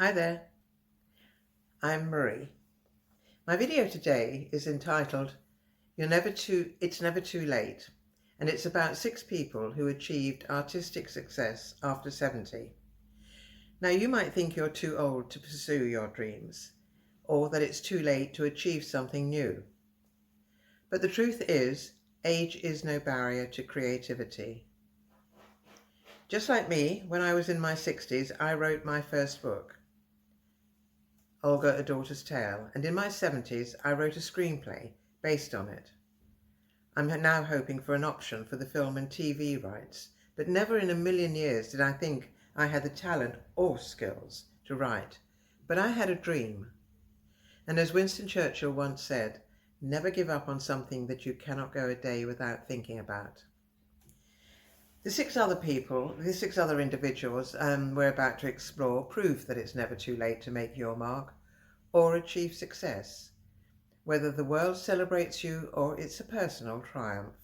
Hi there, I'm Marie. My video today is entitled It's Never Too Late, and it's about 6 people who achieved artistic success after 70. Now you might think you're too old to pursue your dreams, or that it's too late to achieve something new. But the truth is, age is no barrier to creativity. Just like me, when I was in my 60s, I wrote my first book, Olga, A Daughter's Tale, and in my 70s I wrote a screenplay based on it. I'm now hoping for an option for the film and TV rights, but never in a million years did I think I had the talent or skills to write. But I had a dream. And as Winston Churchill once said, never give up on something that you cannot go a day without thinking about. The 6 other individuals we're about to explore prove that it's never too late to make your mark or achieve success, whether the world celebrates you or it's a personal triumph.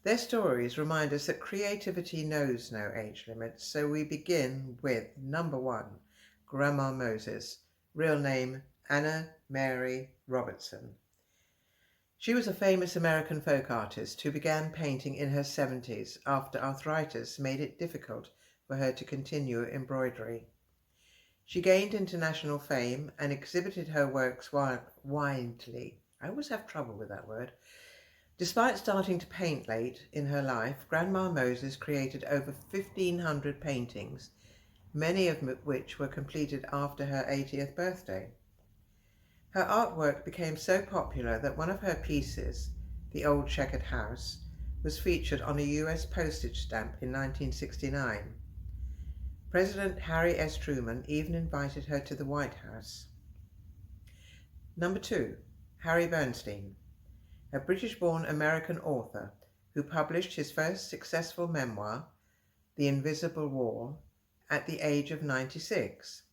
Their stories remind us that creativity knows no age limits, so we begin with number 1, Grandma Moses, real name Anna Mary Robertson. She was a famous American folk artist who began painting in her 70s after arthritis made it difficult for her to continue embroidery. She gained international fame and exhibited her works widely. I always have trouble with that word. Despite starting to paint late in her life, Grandma Moses created over 1,500 paintings, many of which were completed after her 80th birthday. Her artwork became so popular that one of her pieces, The Old Checkered House, was featured on a US postage stamp in 1969. President Harry S. Truman even invited her to the White House. Number 2, Harry Bernstein, a British-born American author who published his first successful memoir, The Invisible Wall, at the age of 96.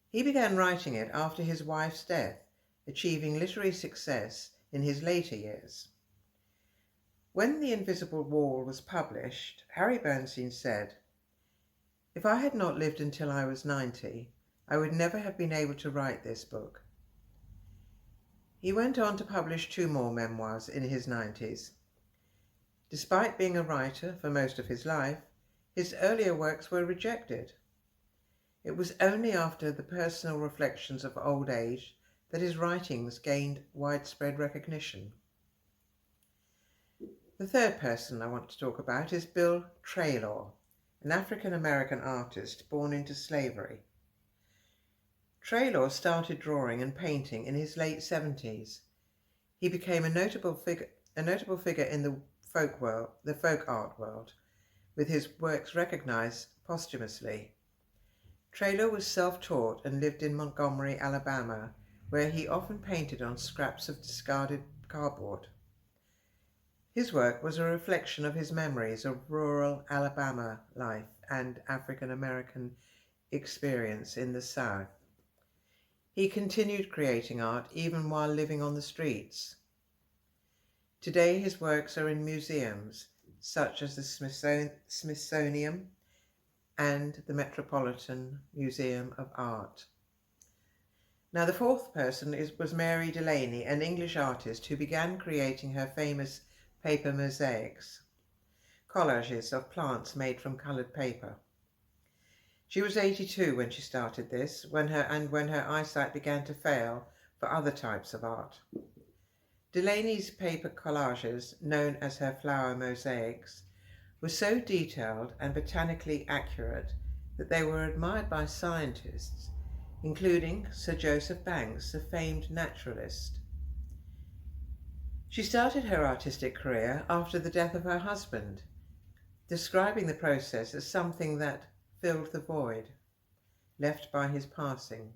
He began writing it after his wife's death, achieving literary success in his later years. When The Invisible Wall was published, Harry Bernstein said, "If I had not lived until I was 90, I would never have been able to write this book." He went on to publish 2 more memoirs in his 90s. Despite being a writer for most of his life, his earlier works were rejected. It was only after the personal reflections of old age that his writings gained widespread recognition. The third person I want to talk about is Bill Traylor, an African-American artist born into slavery. Traylor started drawing and painting in his late 70s. He became a notable figure in the folk art world, with his works recognized posthumously. Traylor was self-taught and lived in Montgomery, Alabama, where he often painted on scraps of discarded cardboard. His work was a reflection of his memories of rural Alabama life and African-American experience in the South. He continued creating art even while living on the streets. Today his works are in museums such as the Smithsonian and the Metropolitan Museum of Art. Now the fourth person was Mary Delany, an English artist who began creating her famous paper mosaics, collages of plants made from coloured paper. She was 82 when she started this, when her eyesight began to fail for other types of art. Delany's paper collages, known as her flower mosaics, were so detailed and botanically accurate that they were admired by scientists, including Sir Joseph Banks, the famed naturalist. She started her artistic career after the death of her husband, describing the process as something that filled the void left by his passing.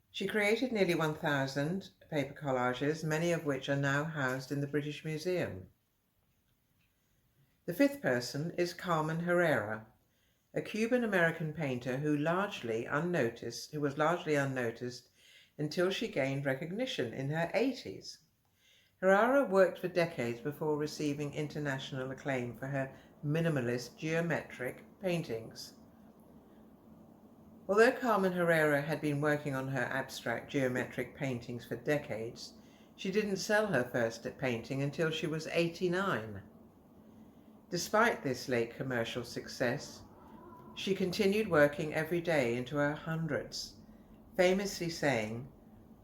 She created nearly 1,000 paper collages, many of which are now housed in the British Museum. The fifth person is Carmen Herrera, a Cuban-American painter who was largely unnoticed until she gained recognition in her 80s. Herrera worked for decades before receiving international acclaim for her minimalist geometric paintings. Although Carmen Herrera had been working on her abstract geometric paintings for decades, she didn't sell her first painting until she was 89. Despite this late commercial success, she continued working every day into her hundreds, famously saying,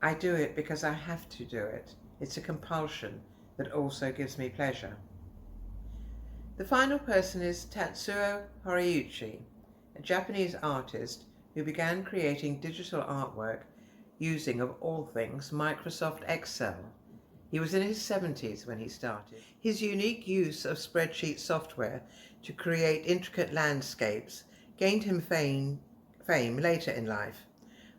"I do it because I have to do it. It's a compulsion that also gives me pleasure." The final person is Tatsuo Horiuchi, a Japanese artist who began creating digital artwork using, of all things, Microsoft Excel. He was in his 70s when he started. His unique use of spreadsheet software to create intricate landscapes gained him fame later in life.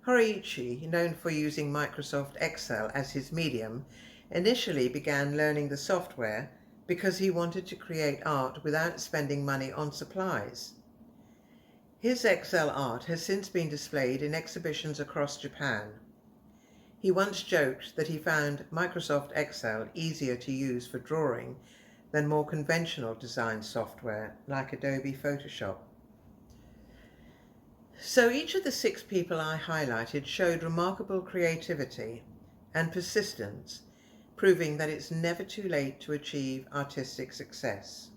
Horiuchi, known for using Microsoft Excel as his medium, initially began learning the software because he wanted to create art without spending money on supplies. His Excel art has since been displayed in exhibitions across Japan. He once joked that he found Microsoft Excel easier to use for drawing than more conventional design software like Adobe Photoshop. So each of the 6 people I highlighted showed remarkable creativity and persistence, proving that it's never too late to achieve artistic success.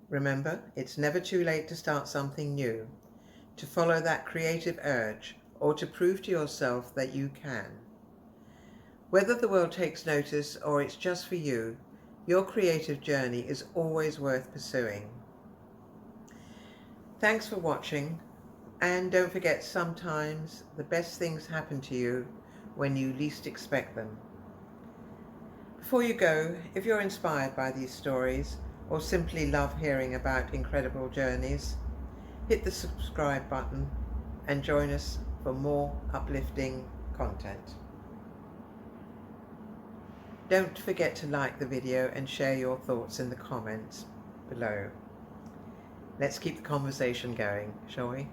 Remember, it's never too late to start something new, to follow that creative urge, or to prove to yourself that you can. Whether the world takes notice or it's just for you, your creative journey is always worth pursuing. Thanks for watching, and don't forget, sometimes the best things happen to you when you least expect them. Before you go, if you're inspired by these stories, or simply love hearing about incredible journeys, hit the subscribe button and join us for more uplifting content. Don't forget to like the video and share your thoughts in the comments below. Let's keep the conversation going, shall we?